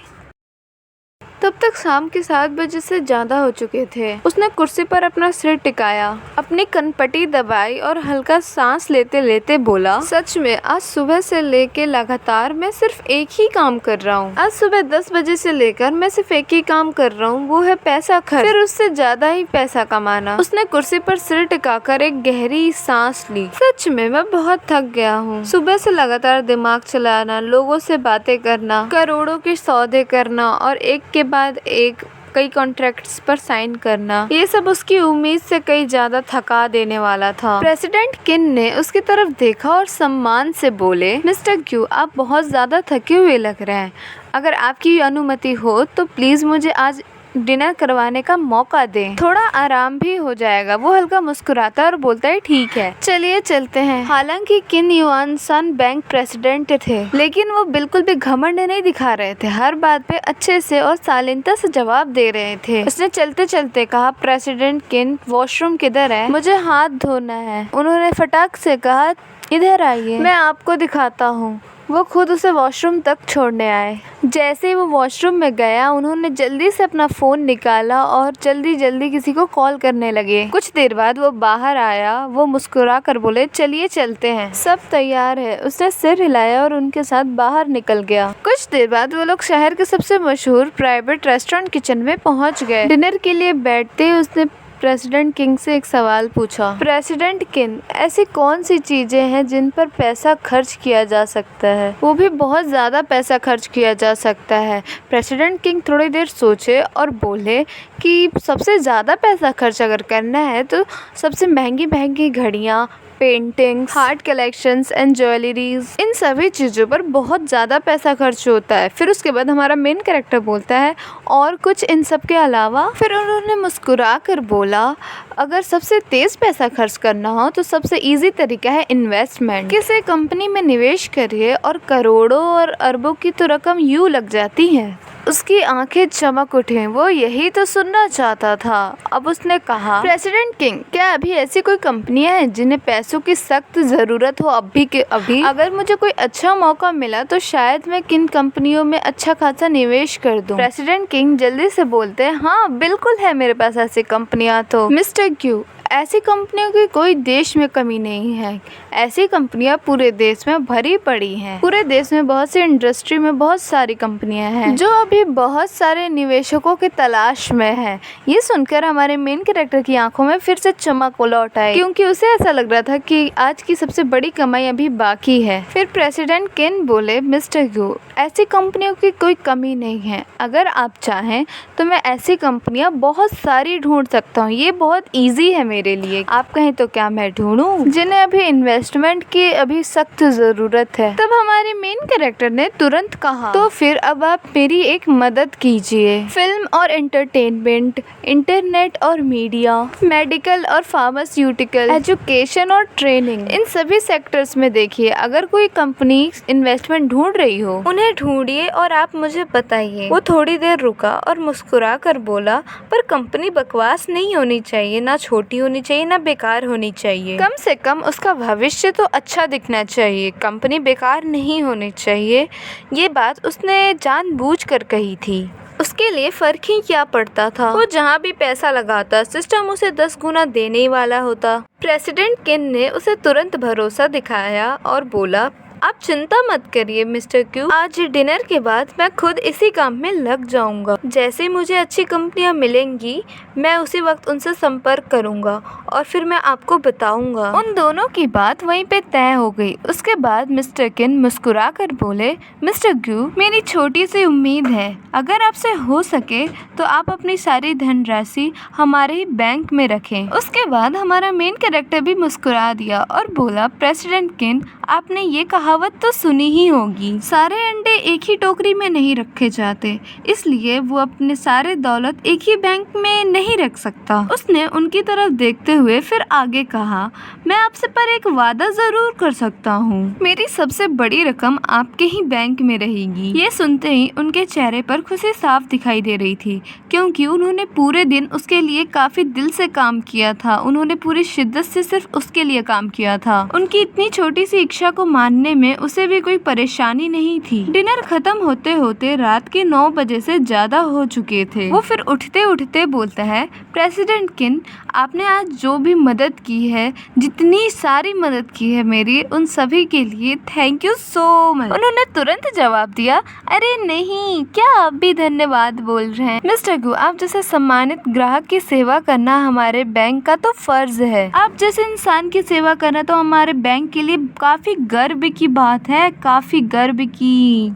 तब तक शाम के 7 बजे से ज्यादा हो चुके थे। उसने कुर्सी पर अपना सिर टिकाया, अपनी कनपटी दबाई और हल्का सांस लेते लेते बोला, सच में आज सुबह से लेके लगातार मैं सिर्फ एक ही काम कर रहा हूँ। आज सुबह 10 बजे से लेकर मैं सिर्फ एक ही काम कर रहा हूँ, वो है पैसा खर्च, फिर उससे ज्यादा ही पैसा कमाना। उसने कुर्सी पर सिर टिकाकर एक गहरी सांस ली। सच में मैं बहुत थक गया हूँ। सुबह से लगातार दिमाग चलाना, लोगों से बातें करना, करोड़ों के सौदे करना और एक के बाद एक कई कॉन्ट्रैक्ट्स पर साइन करना, ये सब उसकी उम्मीद से कई ज्यादा थका देने वाला था। प्रेसिडेंट किन ने उसकी तरफ देखा और सम्मान से बोले, मिस्टर क्यू आप बहुत ज्यादा थके हुए लग रहे हैं। अगर आपकी अनुमति हो तो प्लीज मुझे आज डिनर करवाने का मौका दें, थोड़ा आराम भी हो जाएगा। वो हल्का मुस्कुराता और बोलता है, ठीक है चलिए चलते हैं। हालांकि किन युआन सन बैंक प्रेसिडेंट थे, लेकिन वो बिल्कुल भी घमंड नहीं दिखा रहे थे। हर बात पे अच्छे से और शालीनता से जवाब दे रहे थे। उसने चलते चलते कहा, प्रेसिडेंट किन वॉशरूम किधर है, मुझे हाथ धोना है। उन्होंने फटाक से कहा, इधर आइए मैं आपको दिखाता हूँ। वो खुद उसे वॉशरूम तक छोड़ने आए। जैसे ही वो वॉशरूम में गया उन्होंने जल्दी से अपना फोन निकाला और जल्दी जल्दी किसी को कॉल करने लगे। कुछ देर बाद वो बाहर आया। वो मुस्कुरा कर बोले, चलिए चलते हैं, सब तैयार है। उसने सिर हिलाया और उनके साथ बाहर निकल गया। कुछ देर बाद वो लोग शहर के सबसे मशहूर प्राइवेट रेस्टोरेंट किचन में पहुंच गए। डिनर के लिए बैठते ही उसने प्रेसिडेंट किंग से एक सवाल पूछा, प्रेसिडेंट किंग ऐसी कौन सी चीजें हैं जिन पर पैसा खर्च किया जा सकता है, वो भी बहुत ज्यादा पैसा खर्च किया जा सकता है। प्रेसिडेंट किंग थोड़ी देर सोचे और बोले कि सबसे ज्यादा पैसा खर्च अगर करना है तो सबसे महंगी महंगी घड़ियाँ, paintings, art collections and jewelleries, इन सभी चीज़ों पर बहुत ज़्यादा पैसा खर्च होता है। फिर उसके बाद हमारा मेन कैरेक्टर बोलता है और कुछ इन सब के अलावा। फिर उन्होंने मुस्कुरा कर बोला, अगर सबसे तेज़ पैसा खर्च करना हो तो सबसे ईजी तरीका है इन्वेस्टमेंट। किसी कंपनी में निवेश करिए और करोड़ों और अरबों की तो रकम यूँ लग जाती है। उसकी आंखें चमक उठी, वो यही तो सुनना चाहता था। अब उसने कहा, प्रेसिडेंट किंग, क्या अभी ऐसी कोई कंपनियां हैं जिन्हें पैसों की सख्त ज़रूरत हो अभी के अभी? अगर मुझे कोई अच्छा मौका मिला तो शायद मैं किन कंपनियों में अच्छा खासा निवेश कर दूं। प्रेसिडेंट किंग जल्दी से बोलते हैं, हाँ बिल्कुल है मेरे पास ऐसी कंपनियां तो। मिस्टर क्यू, ऐसी कंपनियों की कोई देश में कमी नहीं है। ऐसी कंपनियां पूरे देश में भरी पड़ी हैं। पूरे देश में बहुत सी इंडस्ट्री में बहुत सारी कंपनियां हैं जो अभी बहुत सारे निवेशकों की तलाश में हैं। ये सुनकर हमारे मेन कैरेक्टर की आंखों में फिर से चमक लौट आई, क्योंकि उसे ऐसा लग रहा था कि आज की सबसे बड़ी कमाई अभी बाकी है। फिर प्रेसिडेंट किन बोले, मिस्टर क्यू, ऐसी कंपनियों की कोई कमी नहीं है। अगर आप चाहें तो मैं ऐसी कंपनियां बहुत सारी ढूंढ सकता हूँ। ये बहुत ईजी है मेरे लिए। आप कहें तो क्या मैं ढूंढूं जिन्हें अभी इन्वेस्टमेंट की अभी सख्त जरूरत है? तब हमारे मेन कैरेक्टर ने तुरंत कहा, तो फिर अब आप मेरी एक मदद कीजिए। फिल्म और एंटरटेनमेंट, इंटरनेट और मीडिया, मेडिकल और फार्मास्यूटिकल, एजुकेशन और ट्रेनिंग, इन सभी सेक्टर्स में देखिए, अगर कोई कंपनी इन्वेस्टमेंट ढूंढ रही हो उन्हें ढूंढिए और आप मुझे बताइए। वो थोड़ी देर रुका और मुस्कुरा कर बोला, पर कंपनी बकवास नहीं होनी चाहिए, ना छोटी होनी चाहिए, ना बेकार होनी चाहिए। कम से कम उसका भविष्य तो अच्छा दिखना चाहिए। कंपनी बेकार नहीं होनी चाहिए। ये बात उसने जानबूझकर कही थी। उसके लिए फर्क ही क्या पड़ता था, वो जहाँ भी पैसा लगाता सिस्टम उसे 10 गुना देने ही वाला होता। प्रेसिडेंट किन ने उसे तुरंत भरोसा दिखाया और बोला, आप चिंता मत करिए मिस्टर क्यू, आज डिनर के बाद मैं खुद इसी काम में लग जाऊंगा। जैसे ही मुझे अच्छी कंपनियां मिलेंगी मैं उसी वक्त उनसे संपर्क करूंगा और फिर मैं आपको बताऊंगा। उन दोनों की बात वहीं पे तय हो गई। उसके बाद मिस्टर किन मुस्कुरा कर बोले, मिस्टर क्यू, मेरी छोटी सी उम्मीद है, अगर आपसे हो सके तो आप अपनी सारी धनराशि हमारे ही बैंक में रखें। उसके बाद हमारा मेन कैरेक्टर भी मुस्कुरा दिया और बोला, प्रेसिडेंट किन, आपने ये कहावत तो सुनी ही होगी, सारे अंडे एक ही टोकरी में नहीं रखे जाते, इसलिए वो अपने सारे दौलत एक ही बैंक में नहीं रख सकता। उसने उनकी तरफ देखते हुए फिर आगे कहा, मैं आपसे पर एक वादा जरूर कर सकता हूँ, मेरी सबसे बड़ी रकम आपके ही बैंक में रहेगी। ये सुनते ही उनके चेहरे पर खुशी साफ दिखाई दे रही थी, क्योंकि उन्होंने पूरे दिन उसके लिए काफी दिल से काम किया था। उन्होंने पूरी शिद्दत से सिर्फ उसके लिए काम किया था। उनकी इतनी छोटी सी इच्छा को मानने में उसे भी कोई परेशानी नहीं थी। डिनर खत्म होते होते रात के 9 बजे से ज्यादा हो चुके थे। वो फिर उठते उठते बोलता है, प्रेसिडेंट किन, आपने आज जो भी मदद की है, जितनी सारी मदद की है मेरी, उन सभी के लिए थैंक यू सो मच। उन्होंने तुरंत जवाब दिया, अरे नहीं, क्या आप भी धन्यवाद बोल रहे हैं? मिस्टर क्यू, आप जैसे सम्मानित ग्राहक की सेवा करना हमारे बैंक का तो फर्ज है। आप जैसे इंसान की सेवा करना तो हमारे बैंक के लिए काफी गर्व की बात है, काफी गर्व की।